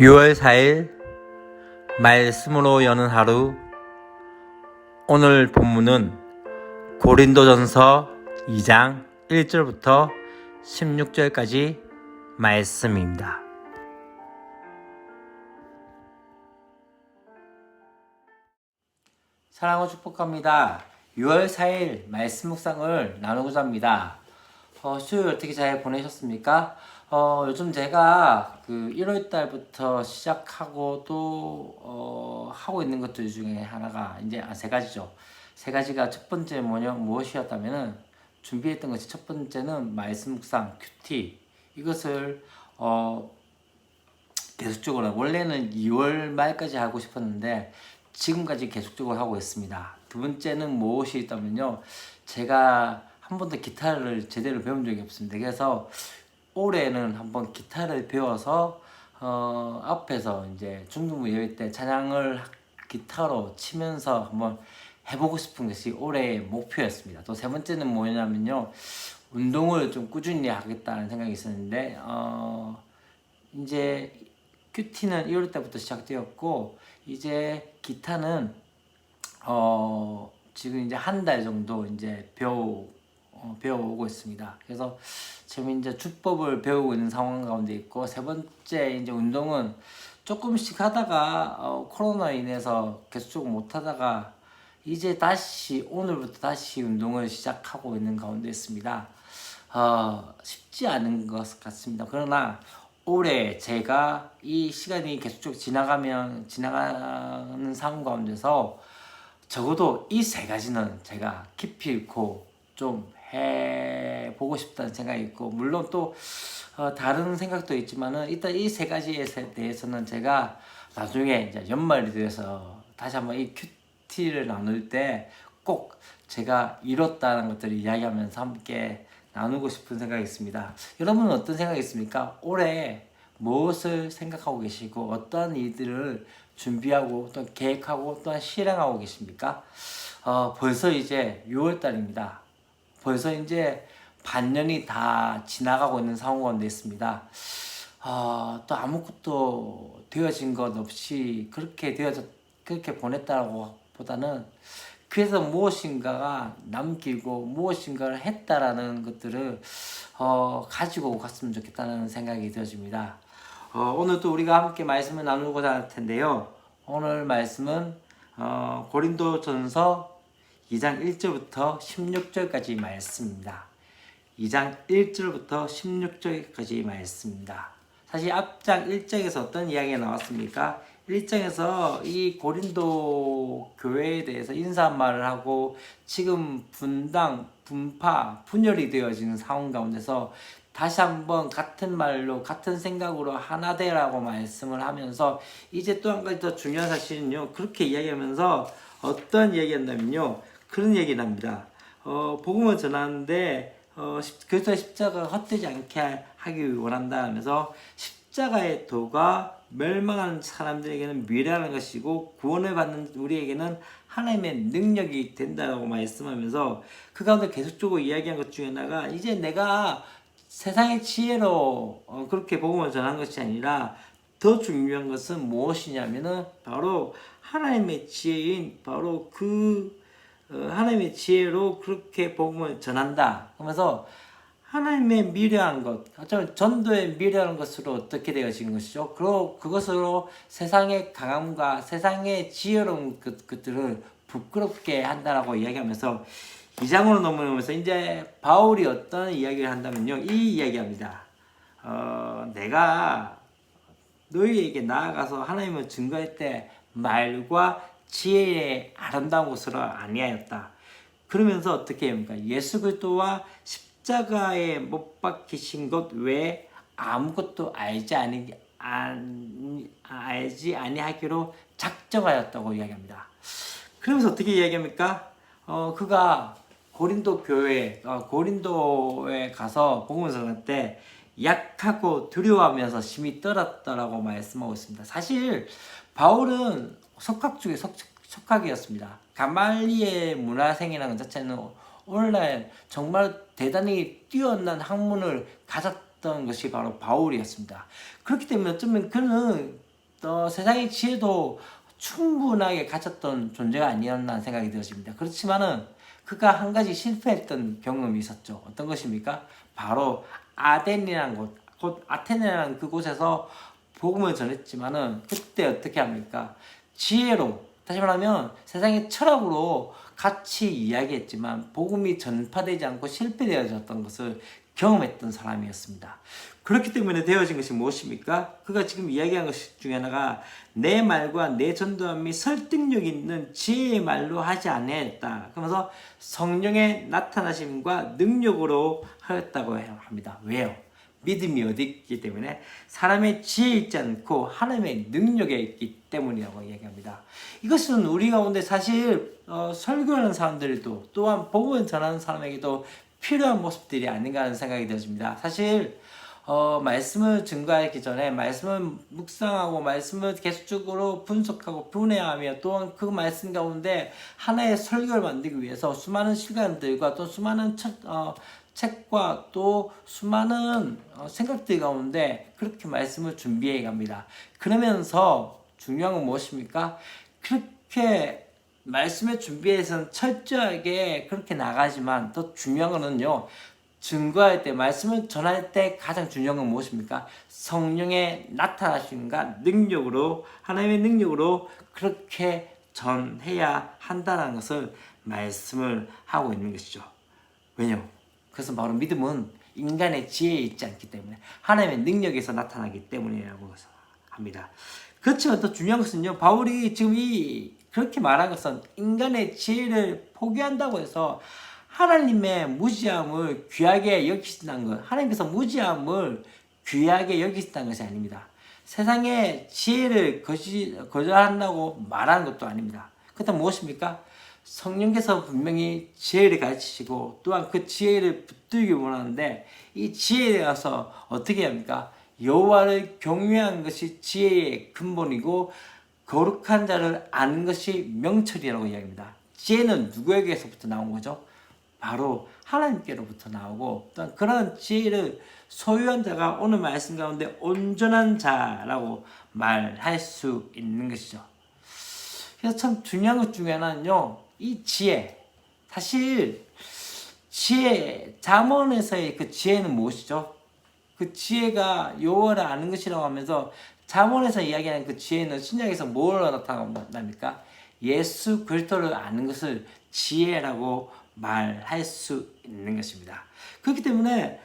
6월 4일 말씀으로 여는 하루. 오늘 본문은 고린도전서 2장 1절부터 16절까지 말씀입니다. 사랑하고 축복합니다. 6월 4일 말씀 묵상을 나누고자 합니다. 수요일 어떻게 잘 보내셨습니까? 요즘 제가 1월 달부터 시작하고 또 하고 있는 것들 중에 하나가 이제 세 가지죠. 세 가지가 첫 번째 무엇이었다면은 준비했던 것이 첫 번째는 말씀 묵상 큐티. 이것을 계속적으로 원래는 2월 말까지 하고 싶었는데 지금까지 계속적으로 하고 있습니다. 두 번째는 무엇이 있다면요, 제가 한 번도 기타를 제대로 배운 적이 없습니다. 그래서 올해는 한번 기타를 배워서 앞에서 이제 중등부 예배 때 찬양을 기타로 치면서 한번 해보고 싶은 것이 올해의 목표였습니다. 또 세 번째는 뭐냐면요, 운동을 좀 꾸준히 하겠다는 생각이 있었는데 이제 큐티는 1월 때부터 시작되었고 이제 기타는 지금 이제 한 달 정도 이제 배워오고 있습니다. 그래서 지금 이제 주법을 배우고 있는 상황 가운데 있고, 세 번째 이제 운동은 조금씩 하다가 코로나 인해서 계속적으로 못 하다가 이제 다시 오늘부터 다시 운동을 시작하고 있는 가운데 있습니다. 쉽지 않은 것 같습니다. 그러나 올해 제가 이 시간이 계속적으로 지나가는 상황 가운데서 적어도 이 세 가지는 제가 깊이 있고 좀 해보고 싶다는 생각이 있고, 물론 또 다른 생각도 있지만은 일단 이 세 가지에 대해서는 제가 나중에 이제 연말이 돼서 다시 한번 이 큐티를 나눌 때 꼭 제가 이뤘다는 것들을 이야기하면서 함께 나누고 싶은 생각이 있습니다. 여러분은 어떤 생각이 있습니까? 올해 무엇을 생각하고 계시고 어떠한 일들을 준비하고 또 계획하고 또한 실행하고 계십니까? 벌써 이제 6월달입니다. 벌써 이제 반년이 다 지나가고 있는 상황 가운데 있습니다. 또 아무것도 되어진 것 없이 그렇게 보냈다고 보다는 그래서 무엇인가가 남기고 무엇인가를 했다라는 것들을 가지고 갔으면 좋겠다는 생각이 들어집니다. 오늘도 우리가 함께 말씀을 나누고자 할 텐데요. 오늘 말씀은 고린도전서 2장 1절부터 16절까지 말씀입니다. 2장 1절부터 16절까지 말씀입니다. 사실 앞장 1장에서 어떤 이야기가 나왔습니까? 1장에서 이 고린도 교회에 대해서 인사 말을 하고 지금 분열이 되어지는 상황 가운데서 다시 한번 같은 말로 같은 생각으로 하나 되라고 말씀을 하면서, 이제 또 한 가지 더 중요한 사실은요, 그렇게 이야기하면서 어떤 이야기한다면요, 그런 얘기를 합니다. 복음을 전하는데 그래서 십자가가 헛되지 않게 하기 원한다 하면서, 십자가의 도가 멸망하는 사람들에게는 미래라는 것이고 구원을 받는 우리에게는 하나님의 능력이 된다고 말씀하면서, 그 가운데 계속적으로 이야기한 것 중에 하나가, 이제 내가 세상의 지혜로 그렇게 복음을 전한 것이 아니라 더 중요한 것은 무엇이냐면은 바로 하나님의 지혜인 바로 하나님의 지혜로 그렇게 복음을 전한다 하면서, 하나님의 미래한 것, 어쩌면 전도의 미래한 것으로 어떻게 되어진 것이죠. 그것으로 세상의 강함과 세상의 지혜로운 것들을 부끄럽게 한다라고 이야기하면서, 2장으로 넘어오면서 이제 바울이 어떤 이야기를 한다면요, 이 이야기합니다. 내가 너희에게 나아가서 하나님을 증거할 때 말과 지혜의 아름다운 것으로 아니하였다. 그러면서 어떻게 합니까? 예수 그리스도와 십자가에 못 박히신 것 외에 아무것도 알지 아니하기로 작정하였다고 이야기합니다. 그러면서 어떻게 이야기합니까? 그가 고린도에 가서 복음을 전할 때 약하고 두려워하면서 심히 떨었다라고 말씀하고 있습니다. 사실 바울은 석학 중에 석학이었습니다. 가말리엘 문화생이라는 것 자체는 오늘날 정말 대단히 뛰어난 학문을 가졌던 것이 바로 바울이었습니다. 그렇기 때문에 어쩌면 그는 세상의 지혜도 충분하게 가졌던 존재가 아니었나 생각이 되었습니다. 그렇지만은 그가 한 가지 실패했던 경험이 있었죠. 어떤 것입니까? 바로 아덴이라는 곳, 곧 아테네라는 그곳에서 복음을 전했지만은 그때 어떻게 합니까? 지혜로, 다시 말하면 세상의 철학으로 같이 이야기했지만 복음이 전파되지 않고 실패되어졌던 것을 경험했던 사람이었습니다. 그렇기 때문에 되어진 것이 무엇입니까? 그가 지금 이야기한 것 중에 하나가 내 말과 내 전도함 및 설득력 있는 지혜의 말로 하지 아니하였다. 그러면서 성령의 나타나심과 능력으로 하였다고 합니다. 왜요? 믿음이 어디 있기 때문에 사람의 지혜에 있지 않고 하나님의 능력에 있기 때문이라고 이야기합니다. 이것은 우리 가운데 사실 설교하는 사람들도 또한 복음을 전하는 사람에게도 필요한 모습들이 아닌가 하는 생각이 들어집니다. 사실 말씀을 증거하기 전에 말씀을 묵상하고 말씀을 계속적으로 분석하고 분해하며 또한 그 말씀 가운데 하나의 설교를 만들기 위해서 수많은 시간들과 또 수많은 책과 또 수많은 생각들 가운데 그렇게 말씀을 준비해 갑니다. 그러면서 중요한 건 무엇입니까? 그렇게 말씀을 준비해서는 철저하게 그렇게 나가지만 더 중요한 거는요, 증거할 때, 말씀을 전할 때 가장 중요한 건 무엇입니까? 성령의 나타나심과 능력으로, 하나님의 능력으로 그렇게 전해야 한다는 것을 말씀을 하고 있는 것이죠. 왜냐요? 그것은 바로 믿음은 인간의 지혜에 있지 않기 때문에 하나님의 능력에서 나타나기 때문이라고 합니다. 그렇지만 더 중요한 것은요, 바울이 지금 그렇게 말한 것은 인간의 지혜를 포기한다고 해서 하나님의 무지함을 귀하게 여기신다는 것, 하나님께서 무지함을 귀하게 여기신다는 것이 아닙니다. 세상의 지혜를 거절한다고 말하는 것도 아닙니다. 그렇다면 무엇입니까? 성령께서 분명히 지혜를 가르치시고 또한 그 지혜를 붙들기 원하는데 이 지혜에 대해서 어떻게 합니까? 여호와를 경외하는 것이 지혜의 근본이고 거룩한 자를 아는 것이 명철이라고 이야기합니다. 지혜는 누구에게서부터 나온 거죠? 바로 하나님께로부터 나오고 또한 그런 지혜를 소유한 자가 오늘 말씀 가운데 온전한 자라고 말할 수 있는 것이죠. 그래서 참 중요한 것 중에 하나는요, 이 지혜, 사실 지혜, 잠언에서의 그 지혜는 무엇이죠? 그 지혜가 여호와를 아는 것이라고 하면서 잠언에서 이야기하는 그 지혜는 신약에서 뭐로 나타납니까? 예수 그리스도를 아는 것을 지혜라고 말할 수 있는 것입니다. 그렇기 때문에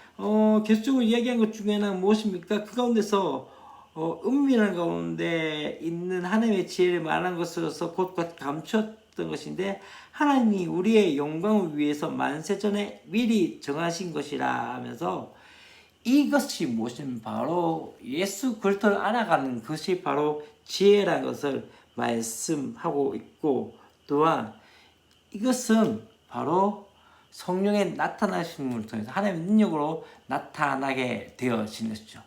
계속적으로 이야기한 것 중에는 무엇입니까? 그 가운데서 은밀한 가운데 있는 하나님의 지혜를 말한 것으로서 곧 감추었던 것인데 하나님이 우리의 영광을 위해서 만세전에 미리 정하신 것이라 하면서 이것이 무엇이냐면 바로 예수 그리스도를 알아가는 것이 바로 지혜라는 것을 말씀하고 있고 또한 이것은 바로 성령의 나타나심을 통해서 하나님의 능력으로 나타나게 되어진 것이죠.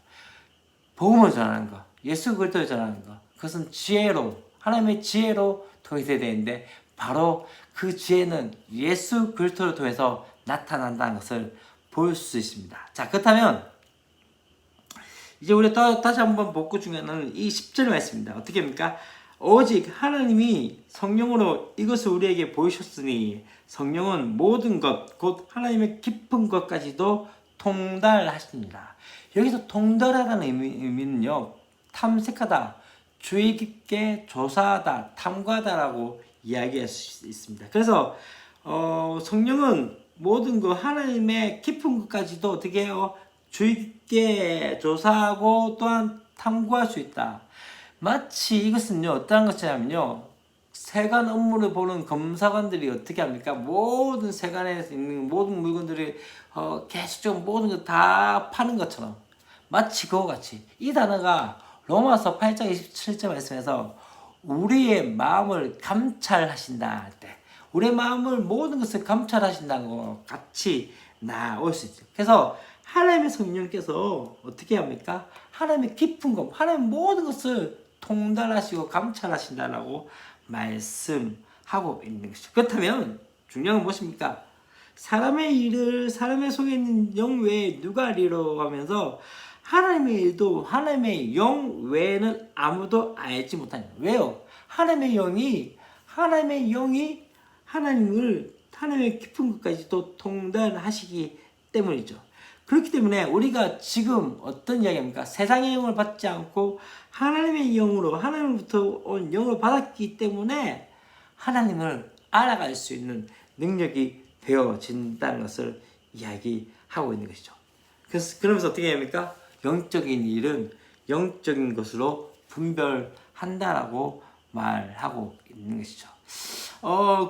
복음을 전하는 것, 예수 그리스도를 전하는 것, 그것은 지혜로, 하나님의 지혜로 통해서 되는데 바로 그 지혜는 예수 그리스도를 통해서 나타난다는 것을 볼 수 있습니다. 자, 그렇다면 이제 우리 다시 한번 복구 중에는 이 10절 말씀입니다. 어떻게 합니까? 오직 하나님이 성령으로 이것을 우리에게 보이셨으니 성령은 모든 것, 곧 하나님의 깊은 것까지도 통달하십니다. 여기서 통달하다는 의미는요, 탐색하다, 주의 깊게 조사하다, 탐구하다라고 이야기할 수 있습니다. 그래서 성령은 모든 것, 하나님의 깊은 것까지도 어떻게 해요? 주의 깊게 조사하고 또한 탐구할 수 있다. 마치 이것은요, 어떠한 것이냐면요, 세관 업무를 보는 검사관들이 어떻게 합니까? 모든 세관에 있는 모든 물건들이 계속적으로 모든 거 다 파는 것처럼 마치 그와 같이 이 단어가 로마서 8장 27절 말씀에서 우리의 마음을 감찰하신다 할 때 우리의 마음을 모든 것을 감찰하신다는 것 같이 나올 수 있죠. 그래서 하나님의 성령께서 어떻게 합니까? 하나님의 깊은 것, 하나님의 모든 것을 통달하시고 감찰하신다라고 말씀하고 있는 것이죠. 그렇다면 중요한 건 무엇입니까? 사람의 일을 사람의 속에 있는 영 외에 누가 하리로 하면서 하나님의 일도 하나님의 영 외에는 아무도 알지 못하냐. 왜요? 하나님의 영이 하나님의 깊은 것까지도 통달하시기 때문이죠. 그렇기 때문에 우리가 지금 어떤 이야기입니까? 세상의 영을 받지 않고 하나님의 영으로, 하나님으로부터 온 영을 받았기 때문에 하나님을 알아갈 수 있는 능력이 되어진다는 것을 이야기하고 있는 것이죠. 그러면서 어떻게 합니까? 영적인 일은 영적인 것으로 분별한다라고 말하고 있는 것이죠.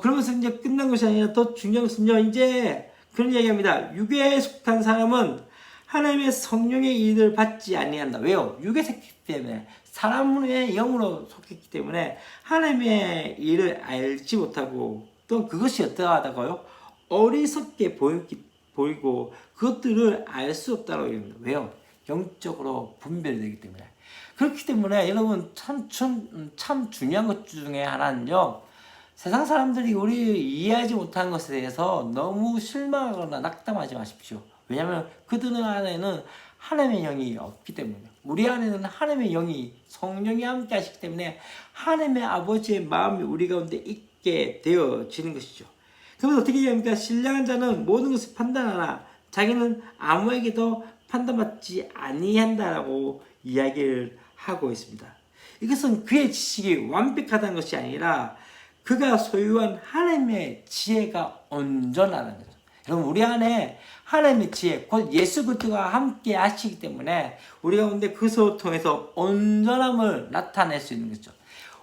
그러면서 이제 끝난 것이 아니라 더 중요한 것은요, 이제 그런 이야기합니다. 육에 속한 사람은 하나님의 성령의 일을 받지 아니한다. 왜요? 육에 속했기 때문에, 사람의 영으로 속했기 때문에 하나님의 일을 알지 못하고, 또 그것이 어떠하다고요? 어리석게 보이고 그것들을 알 수 없다고 얘기합니다. 왜요? 영적으로 분별되기 때문에. 그렇기 때문에 여러분 참 중요한 것 중에 하나는요, 세상 사람들이 우리를 이해하지 못하는 것에 대해서 너무 실망하거나 낙담하지 마십시오. 왜냐하면 그들 안에는 하나님의 영이 없기 때문에, 우리 안에는 하나님의 영이, 성령이 함께 하시기 때문에 하나님의 아버지의 마음이 우리 가운데 있게 되어지는 것이죠. 그러면 어떻게 얘기합니까? 신령한 자는 모든 것을 판단하나 자기는 아무에게도 판단받지 아니한다라고 이야기를 하고 있습니다. 이것은 그의 지식이 완벽하다는 것이 아니라 그가 소유한 하나님의 지혜가 온전하다는 거죠. 여러분, 우리 안에 하나님의 지혜, 곧 예수 그리스도가 함께 하시기 때문에 우리 가운데 그것을 통해서 온전함을 나타낼 수 있는 거죠.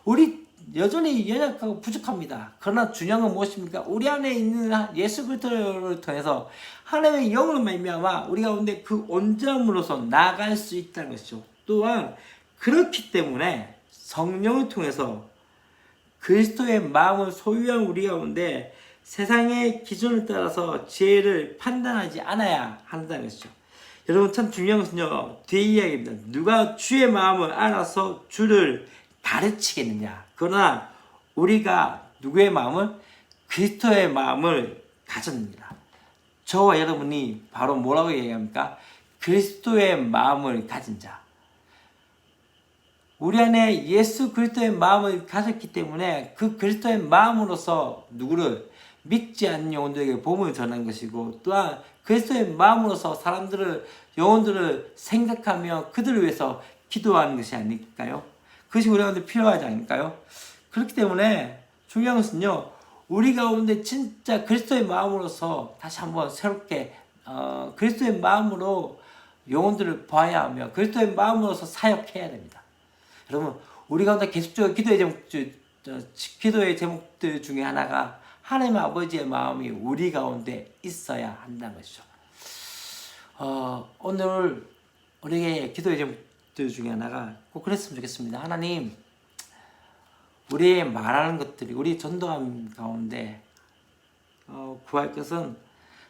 우리 여전히 연약하고 부족합니다. 그러나 중요한 건 무엇입니까? 우리 안에 있는 예수 그리스도를 통해서 하나님의 영으로 말미암아 우리 가운데 그 온전함으로서 나아갈 수 있다는 것이죠. 또한 그렇기 때문에 성령을 통해서 그리스도의 마음을 소유한 우리 가운데 세상의 기준을 따라서 죄를 판단하지 않아야 한다는 것이죠. 여러분, 참 중요한 것은요, 뒤에 이야기입니다. 누가 주의 마음을 알아서 주를 가르치겠느냐. 그러나 우리가 누구의 마음을? 그리스도의 마음을 가졌느니라. 저와 여러분이 바로 뭐라고 얘기합니까? 그리스도의 마음을 가진 자. 우리 안에 예수 그리스도의 마음을 가졌기 때문에 그 그리스도의 마음으로서 누구를? 믿지 않는 영혼들에게 복음을 전하는 것이고, 또한 그리스도의 마음으로서 영혼들을 생각하며 그들을 위해서 기도하는 것이 아닐까요? 그것이 우리 가운데 필요하지 않을까요? 그렇기 때문에 중요한 것은요, 우리 가운데 진짜 그리스도의 마음으로서 다시 한번 새롭게 그리스도의 마음으로 영혼들을 봐야 하며 그리스도의 마음으로서 사역해야 됩니다. 여러분, 우리 가운데 계속적으로 기도의 제목들 중에 하나가 하나님 아버지의 마음이 우리 가운데 있어야 한다는 것이죠. 오늘 우리에게 기도의 제목들 중에 하나가 꼭 그랬으면 좋겠습니다. 하나님, 우리의 말하는 것들이 우리 전도함 가운데 구할 것은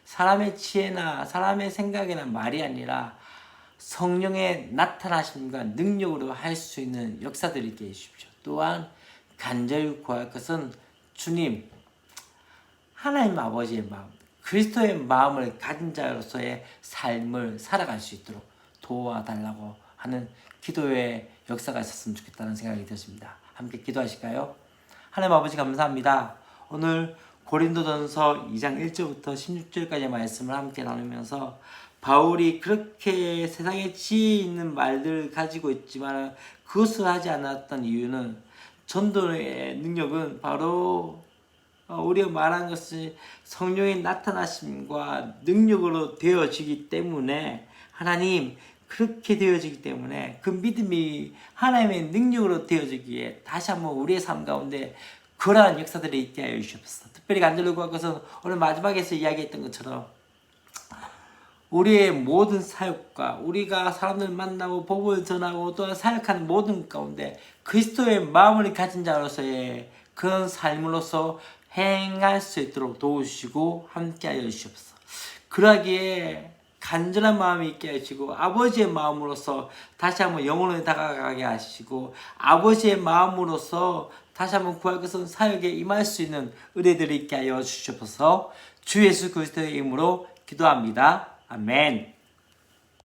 사람의 지혜나 사람의 생각이나 말이 아니라 성령의 나타나심과 능력으로 할 수 있는 역사들이 있게 해주십시오. 또한 간절히 구할 것은 주님, 하나님 아버지의 마음, 그리스도의 마음을 가진 자로서의 삶을 살아갈 수 있도록 도와달라고 하는 기도의 역사가 있었으면 좋겠다는 생각이 들었습니다. 함께 기도하실까요? 하나님 아버지, 감사합니다. 오늘 고린도전서 2장 1절부터 16절까지의 말씀을 함께 나누면서 바울이 그렇게 세상에 지혜 있는 말들을 가지고 있지만 그것을 하지 않았던 이유는, 전도의 능력은 바로 우리가 말한 것이 성령의 나타나심과 능력으로 되어지기 때문에, 하나님, 그렇게 되어지기 때문에 그 믿음이 하나님의 능력으로 되어지기에 다시 한번 우리의 삶 가운데 그러한 역사들이 있게 하여 주시옵소서. 특별히 간절히 구할 것은 오늘 마지막에서 이야기했던 것처럼 우리의 모든 사역과 우리가 사람들 만나고 복음을 전하고 또한 사역하는 모든 가운데 그리스도의 마음을 가진 자로서의 그런 삶으로서 행할 수 있도록 도우시고 함께하여 주시옵소서. 그러기에 간절한 마음이 있게 하시고 아버지의 마음으로서 다시 한번 영혼을 다가가게 하시고 아버지의 마음으로서 다시 한번 구할 것은 사역에 임할 수 있는 은혜들이 있게 하여 주시옵소서. 주 예수 그리스도의 이름으로 기도합니다. 아멘.